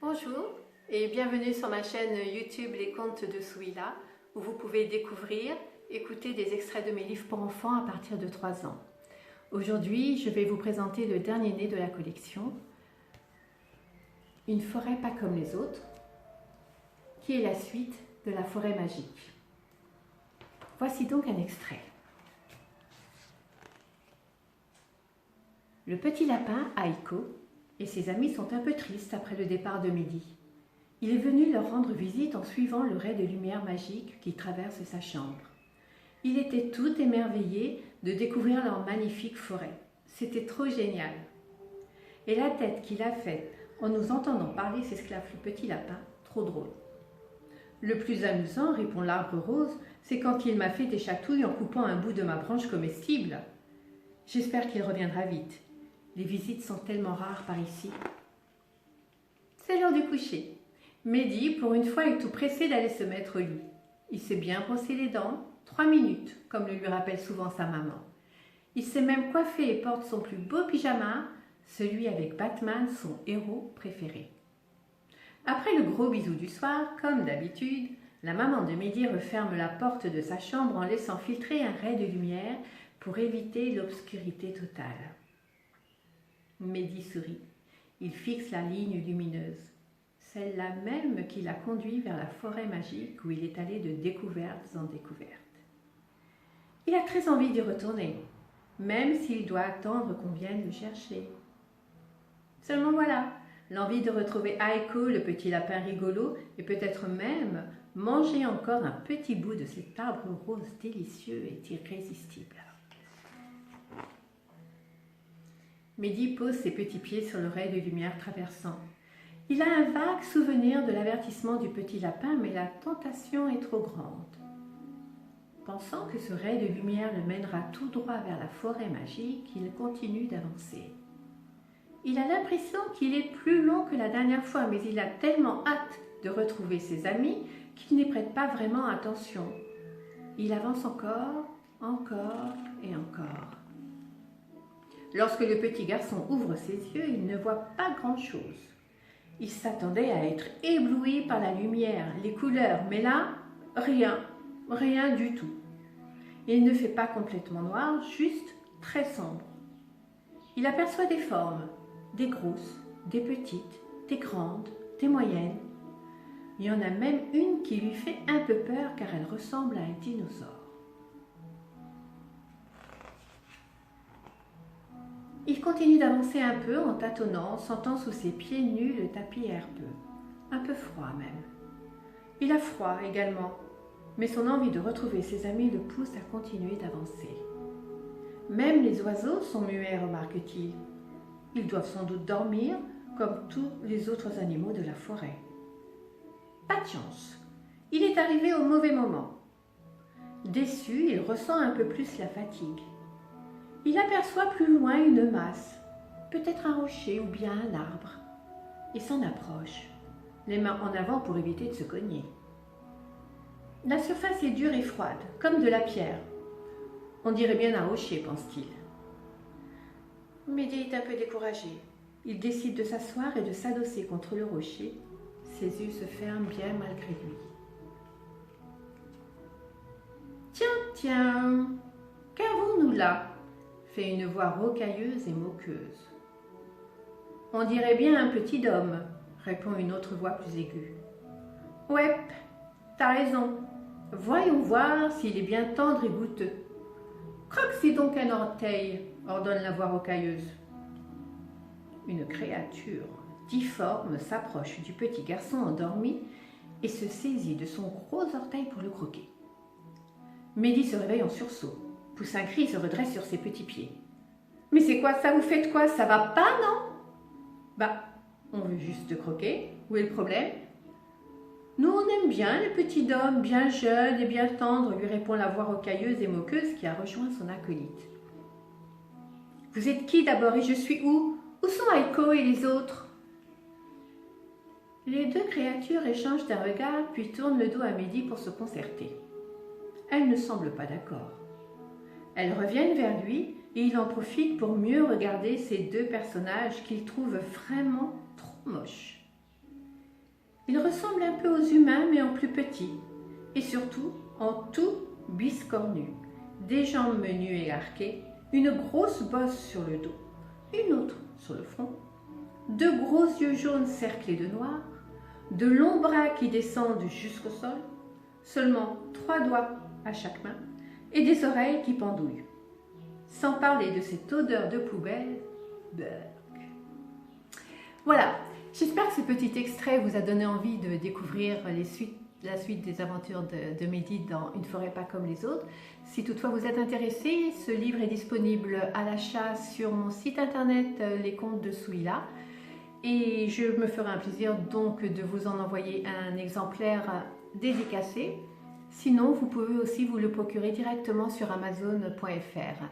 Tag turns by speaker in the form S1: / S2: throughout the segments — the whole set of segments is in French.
S1: Bonjour et bienvenue sur ma chaîne YouTube Les Contes de Souila où vous pouvez découvrir, écouter des extraits de mes livres pour enfants à partir de 3 ans. Aujourd'hui, je vais vous présenter le dernier né de la collection, Une forêt pas comme les autres, qui est la suite de La forêt magique. Voici donc un extrait. Le petit lapin, Aiko, et ses amis sont un peu tristes après le départ de Mehdi. Il est venu leur rendre visite en suivant le ray de lumière magique qui traverse sa chambre. Il était tout émerveillé de découvrir leur magnifique forêt. C'était trop génial. Et la tête qu'il a faite en nous entendant parler s'esclaffe le petit lapin, trop drôle. Le plus amusant, répond l'arbre rose, c'est quand il m'a fait des chatouilles en coupant un bout de ma branche comestible. J'espère qu'il reviendra vite. Les visites sont tellement rares par ici. C'est l'heure du coucher. Mehdi, pour une fois, est tout pressé d'aller se mettre au lit. Il s'est bien brossé les dents, 3 minutes, comme le lui rappelle souvent sa maman. Il s'est même coiffé et porte son plus beau pyjama, celui avec Batman, son héros préféré. Après le gros bisou du soir, comme d'habitude, la maman de Mehdi referme la porte de sa chambre en laissant filtrer un ray de lumière pour éviter l'obscurité totale. Mehdi sourit. Il fixe la ligne lumineuse, celle-là même qui l'a conduit vers la forêt magique où il est allé de découvertes en découvertes. Il a très envie d'y retourner, même s'il doit attendre qu'on vienne le chercher. Seulement voilà, l'envie de retrouver Aiko, le petit lapin rigolo, et peut-être même manger encore un petit bout de cet arbre rose délicieux est irrésistible. Mehdi pose ses petits pieds sur le ray de lumière traversant. Il a un vague souvenir de l'avertissement du petit lapin, mais la tentation est trop grande. Pensant que ce ray de lumière le mènera tout droit vers la forêt magique, il continue d'avancer. Il a l'impression qu'il est plus long que la dernière fois, mais il a tellement hâte de retrouver ses amis qu'il n'y prête pas vraiment attention. Il avance encore et encore. Lorsque le petit garçon ouvre ses yeux, il ne voit pas grand-chose. Il s'attendait à être ébloui par la lumière, les couleurs, mais là, rien du tout. Il ne fait pas complètement noir, juste très sombre. Il aperçoit des formes, des grosses, des petites, des grandes, des moyennes. Il y en a même une qui lui fait un peu peur car elle ressemble à un dinosaure. Il continue d'avancer un peu en tâtonnant, sentant sous ses pieds nus le tapis herbeux, un peu froid même. Il a froid également, mais son envie de retrouver ses amis le pousse à continuer d'avancer. Même les oiseaux sont muets, remarque-t-il. Ils doivent sans doute dormir comme tous les autres animaux de la forêt. Pas de chance, il est arrivé au mauvais moment. Déçu, il ressent un peu plus la fatigue. Il aperçoit plus loin une masse, peut-être un rocher ou bien un arbre. Il s'en approche, les mains en avant pour éviter de se cogner. La surface est dure et froide, comme de la pierre. On dirait bien un rocher, pense-t-il. Mehdi est un peu découragé. Il décide de s'asseoir et de s'adosser contre le rocher. Ses yeux se ferment bien malgré lui. Tiens, qu'avons-nous là ? Fait une voix rocailleuse et moqueuse. On dirait bien un petit homme, répond une autre voix plus aiguë. Ouais, t'as raison. Voyons voir s'il est bien tendre et goûteux. Croque-y donc un orteil, ordonne la voix rocailleuse. Une créature difforme s'approche du petit garçon endormi et se saisit de son gros orteil pour le croquer. Mehdi se réveille en sursaut, pousse un cri et se redresse sur ses petits pieds. « Mais c'est quoi ça? Vous faites quoi? Ça va pas, non ?» Bah, on veut juste te croquer. Où est le problème? Nous, on aime bien le petit homme, bien jeune et bien tendre, lui répond la voix rocailleuse et moqueuse qui a rejoint son acolyte. Vous êtes qui d'abord et je suis où? Où sont Aiko et les autres? Les deux créatures échangent un regard puis tournent le dos à Mehdi pour se concerter. Elles ne semblent pas d'accord. Elles reviennent vers lui et il en profite pour mieux regarder ces deux personnages qu'il trouve vraiment trop moches. ressemble un peu aux humains mais en plus petit et surtout en tout biscornu, des jambes menues et arquées, une grosse bosse sur le dos, une autre sur le front, de gros yeux jaunes cerclés de noir, de longs bras qui descendent jusqu'au sol, seulement 3 doigts à chaque main et des oreilles qui pendouillent. Sans parler de cette odeur de poubelle, burk. Voilà, j'espère que ce petit extrait vous a donné envie de découvrir la suite des aventures de Mehdi dans Une forêt pas comme les autres. Si toutefois vous êtes intéressé, ce livre est disponible à l'achat sur mon site internet Les Contes de Souila. Et je me ferai un plaisir donc de vous en envoyer un exemplaire dédicacé. Sinon, vous pouvez aussi vous le procurer directement sur amazon.fr.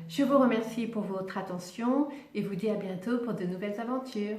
S1: Je vous remercie pour votre attention et vous dis à bientôt pour de nouvelles aventures.